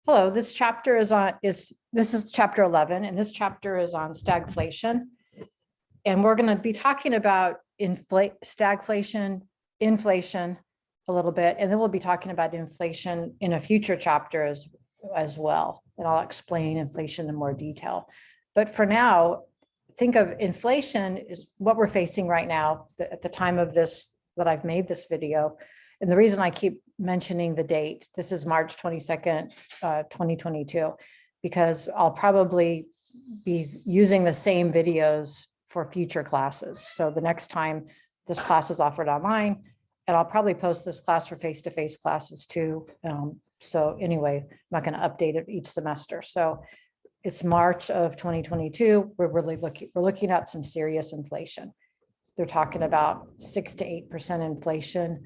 Hello, this chapter is chapter 11, and this chapter is on stagflation. And we're going to be talking about stagflation, inflation a little bit, and then we'll be talking about inflation in a future chapter as well. And I'll explain inflation in more detail. But for now, think of inflation is what we're facing right now at the time of this, that I've made this video. And the reason I keep mentioning the date, this is March 22nd, 2022, because I'll probably be using the same videos for future classes. So the next time this class is offered online, and I'll probably post this class for face-to-face classes too. So anyway, I'm not going to update it each semester. So it's March of 2022. We're looking at some serious inflation. They're talking about 6 to 8% inflation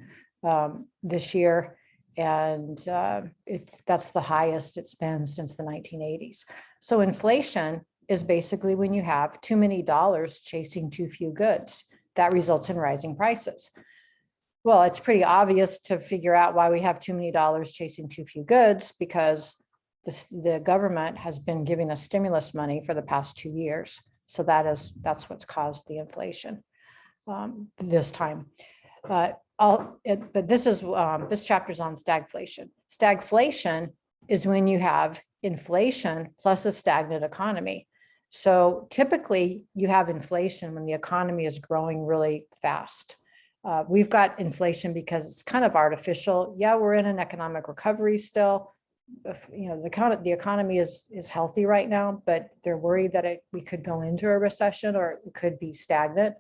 this year, and that's the highest it's been since the 1980s. So inflation is basically when you have too many dollars chasing too few goods. That results in rising prices. Well, it's pretty obvious to figure out why we have too many dollars chasing too few goods, because the government has been giving us stimulus money for the past 2 years. So that's what's caused the inflation this time. But this chapter's on stagflation. Stagflation is when you have inflation plus a stagnant economy. So typically you have inflation when the economy is growing really fast. We've got inflation because it's kind of artificial. Yeah, we're in an economic recovery still. You know, the economy is healthy right now, but they're worried that we could go into a recession, or it could be stagnant.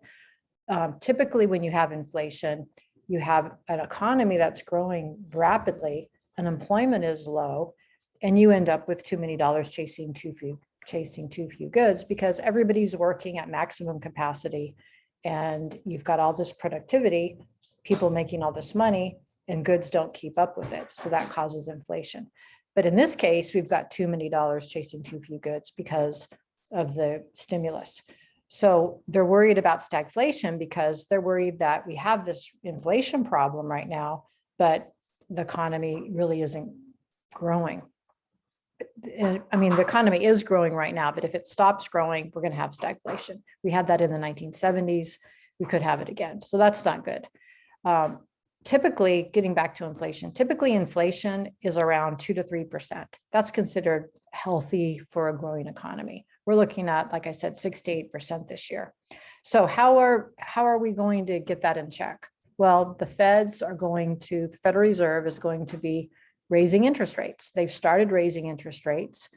Typically, when you have inflation, you have an economy that's growing rapidly, unemployment is low, and you end up with too many dollars chasing too few goods, because everybody's working at maximum capacity, and you've got all this productivity, people making all this money, and goods don't keep up with it. So that causes inflation. But in this case, we've got too many dollars chasing too few goods because of the stimulus. So they're worried about stagflation because they're worried that we have this inflation problem right now, but the economy really isn't growing. I mean, the economy is growing right now, but if it stops growing, we're going to have stagflation. We had that in the 1970s. We could have it again. So that's not good. Typically, getting back to inflation, inflation is around 2 to 3%. That's considered healthy for a growing economy. We're looking at, like I said, 6 to 8% this year. So how are we going to get that in check? Well, the Federal Reserve is going to be raising interest rates. They've started raising interest rates,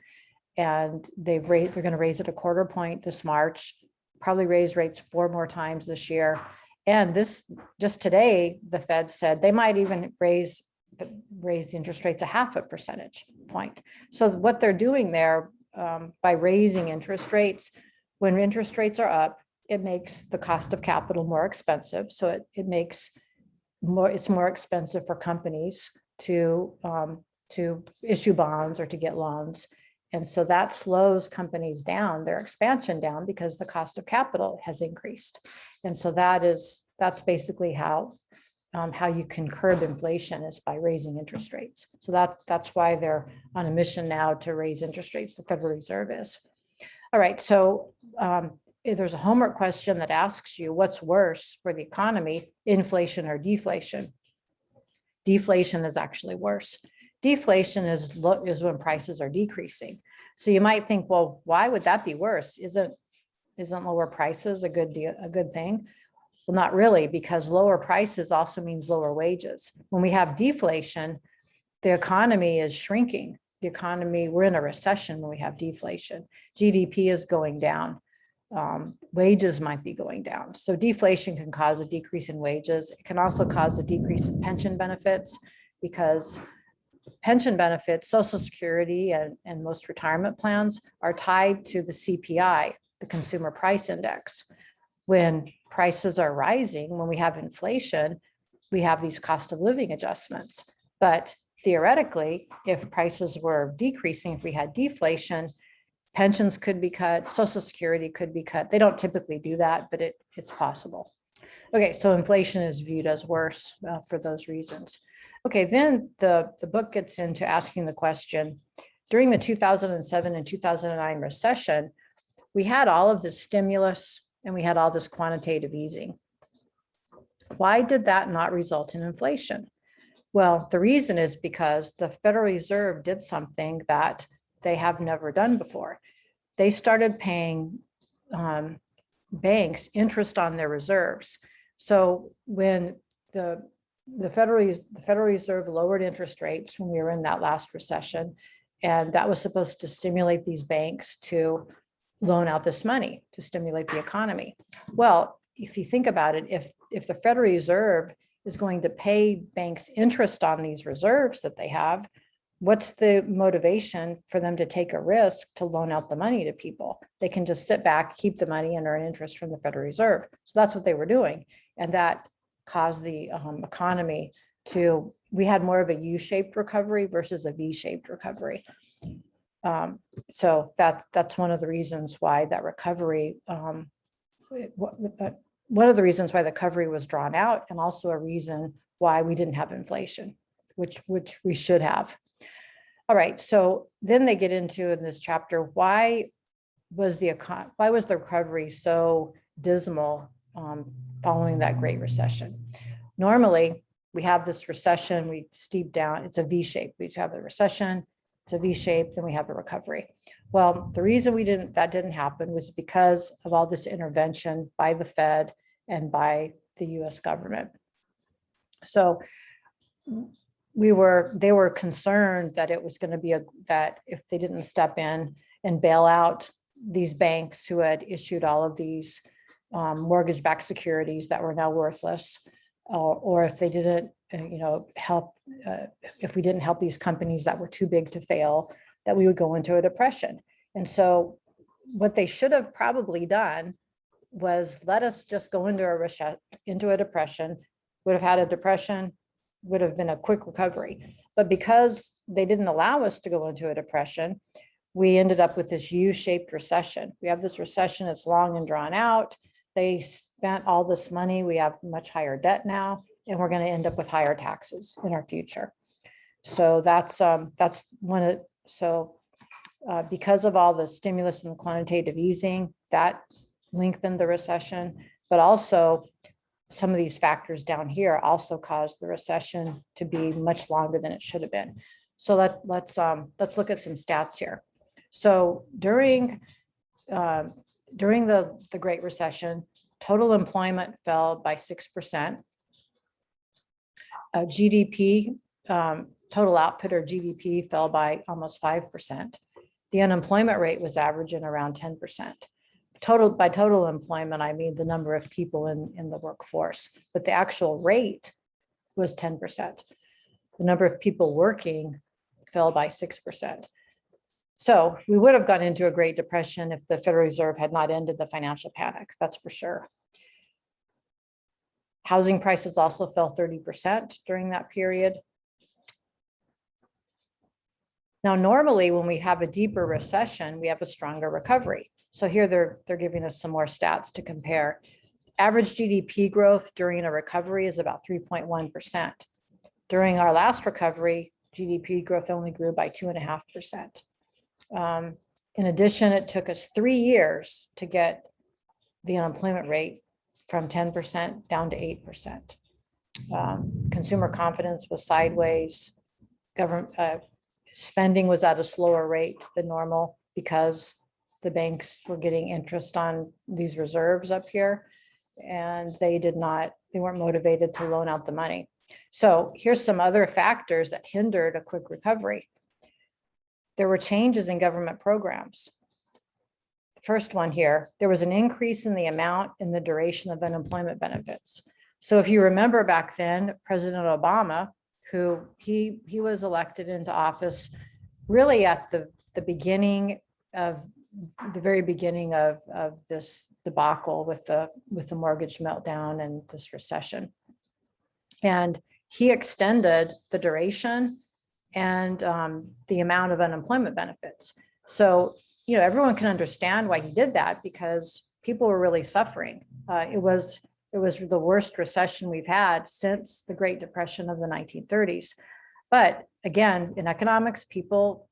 and they're going to raise it 1/4 point this March, probably raise rates 4 more times this year. And just today, the Fed said they might even raise the interest rates 0.5 percentage point. So what they're doing there, by raising interest rates, when interest rates are up, it makes the cost of capital more expensive. So it's more expensive for companies to issue bonds or to get loans. And so that slows companies down, their expansion down, because the cost of capital has increased. And so that's basically how you can curb inflation, is by raising interest rates. So that's why they're on a mission now to raise interest rates. The Federal Reserve is. All right. So if there's a homework question that asks you what's worse for the economy, inflation or deflation. Deflation is actually worse. Deflation is when prices are decreasing. So you might think, well, why would that be worse? Isn't lower prices a good thing? Well, not really, because lower prices also means lower wages. When we have deflation, the economy is shrinking. We're in a recession when we have deflation. GDP is going down. Wages might be going down. So deflation can cause a decrease in wages. It can also cause a decrease in pension benefits, because pension benefits, Social Security, and most retirement plans are tied to the CPI, the Consumer Price Index. When prices are rising, when we have inflation, we have these cost of living adjustments. But theoretically, if prices were decreasing, if we had deflation, pensions could be cut, Social Security could be cut. They don't typically do that, but it's possible. Okay, so inflation is viewed as worse for those reasons. Okay, then the book gets into asking the question, during the 2007 and 2009 recession, we had all of this stimulus and we had all this quantitative easing. Why did that not result in inflation? Well, the reason is because the Federal Reserve did something that they have never done before. They started paying banks interest on their reserves. So when the Federal Reserve lowered interest rates when we were in that last recession, and that was supposed to stimulate these banks to loan out this money to stimulate the economy. Well, if you think about it, if the Federal Reserve is going to pay banks interest on these reserves that they have, what's the motivation for them to take a risk to loan out the money to people? They can just sit back, keep the money, and earn interest from the Federal Reserve. So that's what they were doing. And that caused the economy to, we had more of a U-shaped recovery versus a V-shaped recovery. So that's one of the reasons why that recovery, one of the reasons why the recovery was drawn out, and also a reason why we didn't have inflation, which we should have. All right, so then they get into in this chapter, why was the recovery so dismal following that Great Recession? Normally, we have this recession, we steep down, it's a V shape. We have the recession, it's a V shape, then we have the recovery. Well, the reason that didn't happen was because of all this intervention by the Fed and by the US government. So they were concerned that it was going to be that if they didn't step in and bail out these banks who had issued all of these mortgage-backed securities that were now worthless, or if they didn't, help, if we didn't help these companies that were too big to fail, that we would go into a depression. And so what they should have probably done was let us just go into a depression, would have had a depression, would have been a quick recovery. But because they didn't allow us to go into a depression, we ended up with this U-shaped recession. We have this recession, it's long and drawn out. They spent all this money, we have much higher debt now, and we're going to end up with higher taxes in our future. So that's one of, because of all the stimulus and quantitative easing, that lengthened the recession, but also some of these factors down here also caused the recession to be much longer than it should have been. So let's look at some stats here. So during the Great Recession, total employment fell by 6%. GDP, total output or GDP fell by almost 5%. The unemployment rate was averaging around 10%. By total employment, I mean the number of people in the workforce, but the actual rate was 10%. The number of people working fell by 6%. So we would have gone into a Great Depression if the Federal Reserve had not ended the financial panic, that's for sure. Housing prices also fell 30% during that period. Now, normally when we have a deeper recession, we have a stronger recovery. So here they're giving us some more stats to compare. Average GDP growth during a recovery is about 3.1%. During our last recovery, GDP growth only grew by 2.5%. In addition, it took us 3 years to get the unemployment rate from 10% down to 8%. Consumer confidence was sideways. Government spending was at a slower rate than normal because the banks were getting interest on these reserves up here, and they weren't motivated to loan out the money. So here's some other factors that hindered a quick recovery. There were changes in government programs. The first one here, there was an increase in the amount and the duration of unemployment benefits. So if you remember back then, President Obama, who he was elected into office really at the very beginning of this debacle with the mortgage meltdown and this recession. And he extended the duration and the amount of unemployment benefits. So, everyone can understand why he did that, because people were really suffering. It was the worst recession we've had since the Great Depression of the 1930s. But again, in economics, people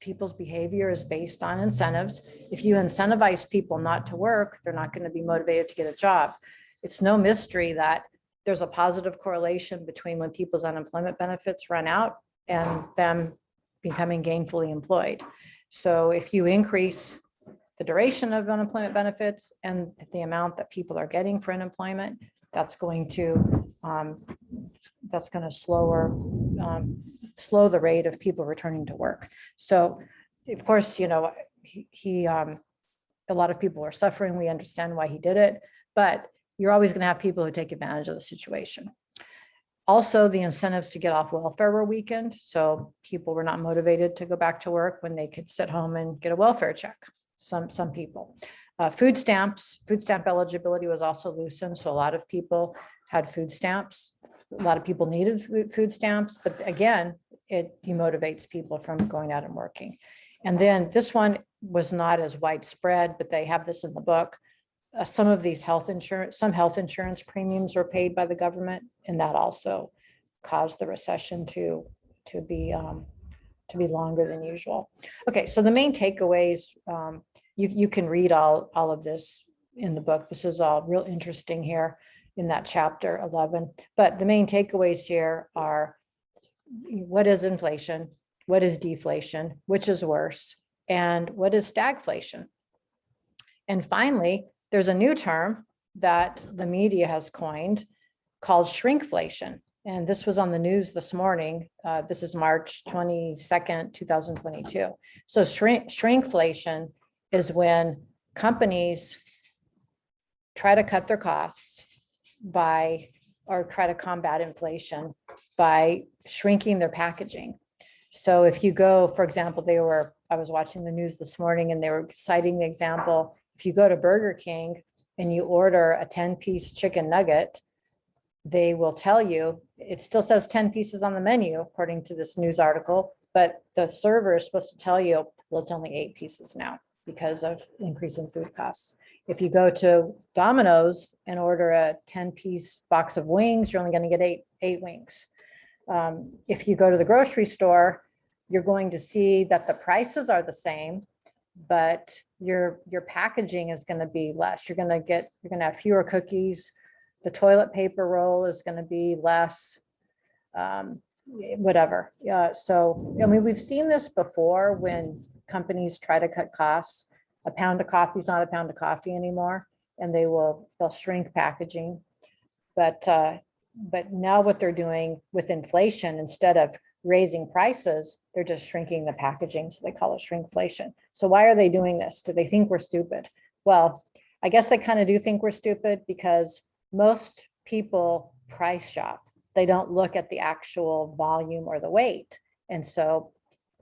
people's behavior is based on incentives. If you incentivize people not to work, they're not going to be motivated to get a job. It's no mystery that there's a positive correlation between when people's unemployment benefits run out and them becoming gainfully employed. So if you increase the duration of unemployment benefits and the amount that people are getting for unemployment, that's going to slow the rate of people returning to work. So of course, you know, a lot of people are suffering. We understand why he did it, but you're always going to have people who take advantage of the situation. Also, the incentives to get off welfare were weakened. So people were not motivated to go back to work when they could sit home and get a welfare check. Some people. Food stamp eligibility was also loosened. So a lot of people had food stamps. A lot of people needed food stamps, but again, it demotivates people from going out and working. And then this one was not as widespread, but they have this in the book. Some of these health insurance premiums were paid by the government, and that also caused the recession to be longer than usual. Okay, so the main takeaways, you can read all of this in the book. This is all real interesting here in that chapter 11. But the main takeaways here are: what is inflation? What is deflation? Which is worse? And what is stagflation? And finally, there's a new term that the media has coined called shrinkflation. And this was on the news this morning. This is March 22nd, 2022. So shrinkflation is when companies try to cut their costs or try to combat inflation by shrinking their packaging. So if you go, for example, I was watching the news this morning and they were citing the example, if you go to Burger King and you order a 10-piece chicken nugget, they will tell you, it still says 10 pieces on the menu, according to this news article, but the server is supposed to tell you, well, it's only 8 pieces now because of increasing food costs. If you go to Domino's and order a 10-piece box of wings, you're only going to get eight wings. If you go to the grocery store, you're going to see that the prices are the same, but your packaging is going to be less. You're going to have fewer cookies. The toilet paper roll is going to be less, whatever. So, I mean, we've seen this before when companies try to cut costs. A pound of coffee is not a pound of coffee anymore, and they'll shrink packaging. But now what they're doing with inflation, instead of raising prices, they're just shrinking the packaging. So they call it shrinkflation. So why are they doing this? Do they think we're stupid? Well, I guess they kind of do think we're stupid because most people price shop. They don't look at the actual volume or the weight. And so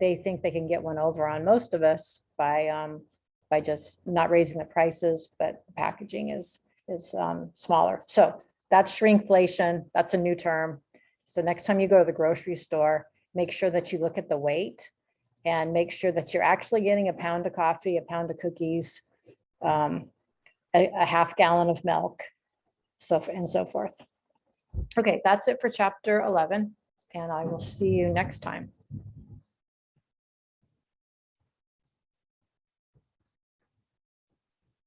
they think they can get one over on most of us by just not raising the prices, but the packaging is smaller. So that's shrinkflation. That's a new term. So next time you go to the grocery store, make sure that you look at the weight and make sure that you're actually getting a pound of coffee, a pound of cookies, a half gallon of milk, and so forth. Okay, that's it for chapter 11, and I will see you next time.